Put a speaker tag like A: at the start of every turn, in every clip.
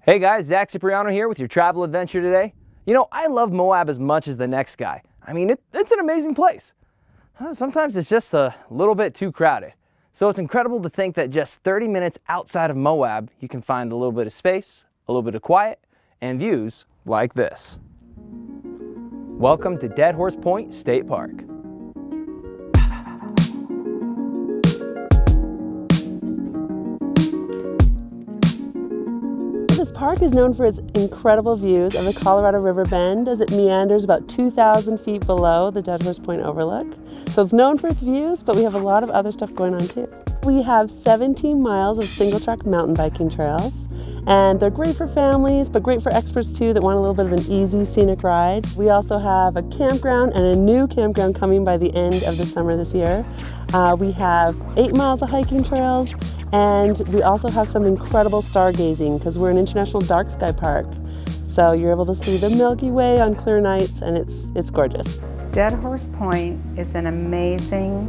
A: Hey guys, Zach Cipriano here with your travel adventure today. You know, I love Moab as much as the next guy. I mean, it's an amazing place. Sometimes it's just a little bit too crowded. So it's incredible to think that just 30 minutes outside of Moab, you can find a little bit of space, a little bit of quiet, and views like this. Welcome to Dead Horse Point State Park.
B: This park is known for its incredible views of the Colorado River Bend as it meanders about 2,000 feet below the Dead Horse Point overlook. So it's known for its views, but we have a lot of other stuff going on too. We have 17 miles of single-track mountain biking trails, and they're great for families, but great for experts too that want a little bit of an easy scenic ride. We also have a campground and a new campground coming by the end of the summer this year. We have 8 miles of hiking trails, and we also have some incredible stargazing because we're an international dark sky park. So you're able to see the Milky Way on clear nights, and it's gorgeous.
C: Dead Horse Point is an amazing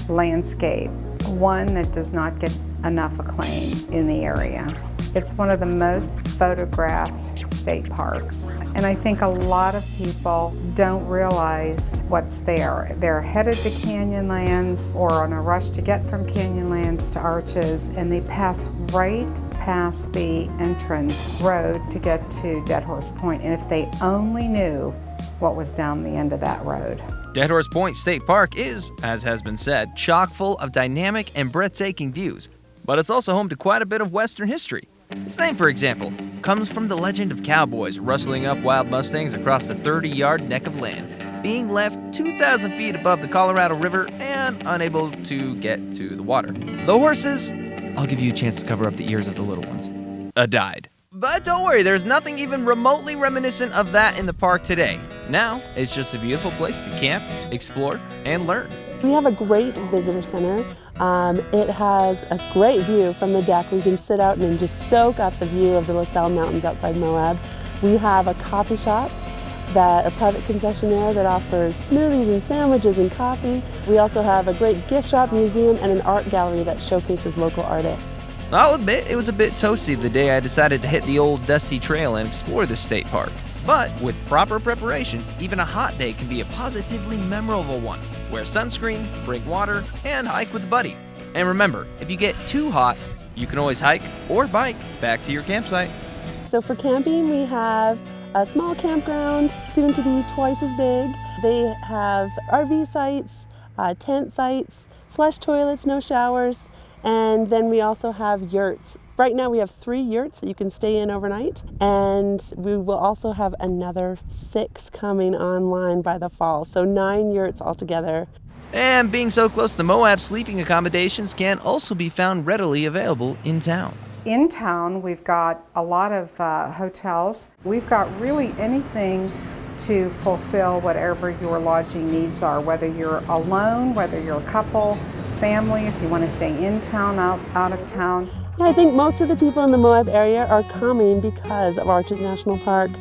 C: landscape, one that does not get enough acclaim in the area. It's one of the most photographed state parks, and I think a lot of people don't realize what's there. They're headed to Canyonlands or on a rush to get from Canyonlands to Arches, and they pass right past the entrance road to get to Dead Horse Point, and if they only knew what was down the end of that road.
D: Dead Horse Point State Park is, as has been said, chock full of dynamic and breathtaking views, but it's also home to quite a bit of Western history. Its name, for example, comes from the legend of cowboys rustling up wild mustangs across the 30-yard neck of land, being left 2,000 feet above the Colorado River and unable to get to the water. The horses, I'll give you a chance to cover up the ears of the little ones, died. But don't worry, there's nothing even remotely reminiscent of that in the park today. Now, it's just a beautiful place to camp, explore, and learn.
B: We have a great visitor center. It has a great view from the deck. We can sit out and just soak up the view of the LaSalle Mountains outside Moab. We have a coffee shop, a private concessionaire that offers smoothies and sandwiches and coffee. We also have a great gift shop, museum, and an art gallery that showcases local artists.
D: I'll admit it was a bit toasty the day I decided to hit the old dusty trail and explore this state park. But with proper preparations, even a hot day can be a positively memorable one. Wear sunscreen, bring water, and hike with a buddy. And remember, if you get too hot, you can always hike or bike back to your campsite.
B: So for camping, we have a small campground, soon to be twice as big. They have RV sites, tent sites, flush toilets, no showers, and then we also have yurts. Right now we have 3 yurts that you can stay in overnight, and we will also have another 6 coming online by the fall, so 9 yurts altogether.
D: And being so close to Moab, sleeping accommodations can also be found readily available in town.
C: In town, we've got a lot of hotels. We've got really anything to fulfill whatever your lodging needs are, whether you're alone, whether you're a couple, family, if you want to stay in town, out of town.
B: Yeah, I think most of the people in the Moab area are coming because of Arches National Park,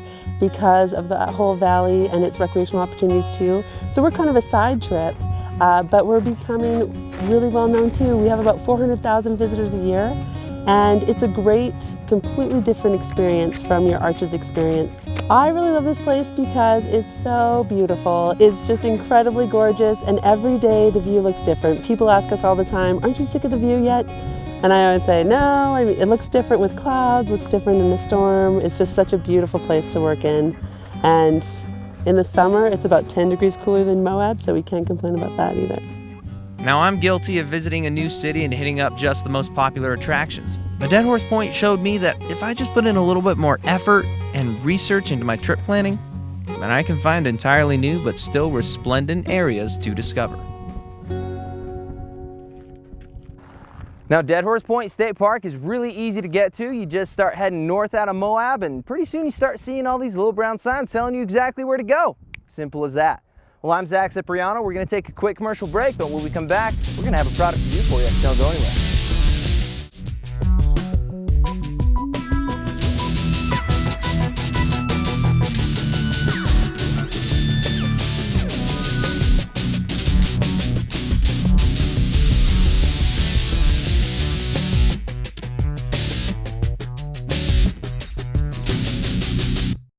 B: because of the whole valley and its recreational opportunities too. So we're kind of a side trip, but we're becoming really well known too. We have about 400,000 visitors a year, and it's a great, completely different experience from your Arches experience. I really love this place because it's so beautiful. It's just incredibly gorgeous, and every day the view looks different. People ask us all the time, aren't you sick of the view yet? And I always say, no, I mean, it looks different with clouds, looks different in the storm. It's just such a beautiful place to work in. And in the summer, it's about 10 degrees cooler than Moab, so we can't complain about that either.
D: Now, I'm guilty of visiting a new city and hitting up just the most popular attractions. But Dead Horse Point showed me that if I just put in a little bit more effort and research into my trip planning, then I can find entirely new but still resplendent areas to discover.
A: Now, Dead Horse Point State Park is really easy to get to. You just start heading north out of Moab, and pretty soon you start seeing all these little brown signs telling you exactly where to go. Simple as that. Well, I'm Zach Cipriano. We're going to take a quick commercial break, but when we come back, we're going to have a product review for you. Don't go anywhere.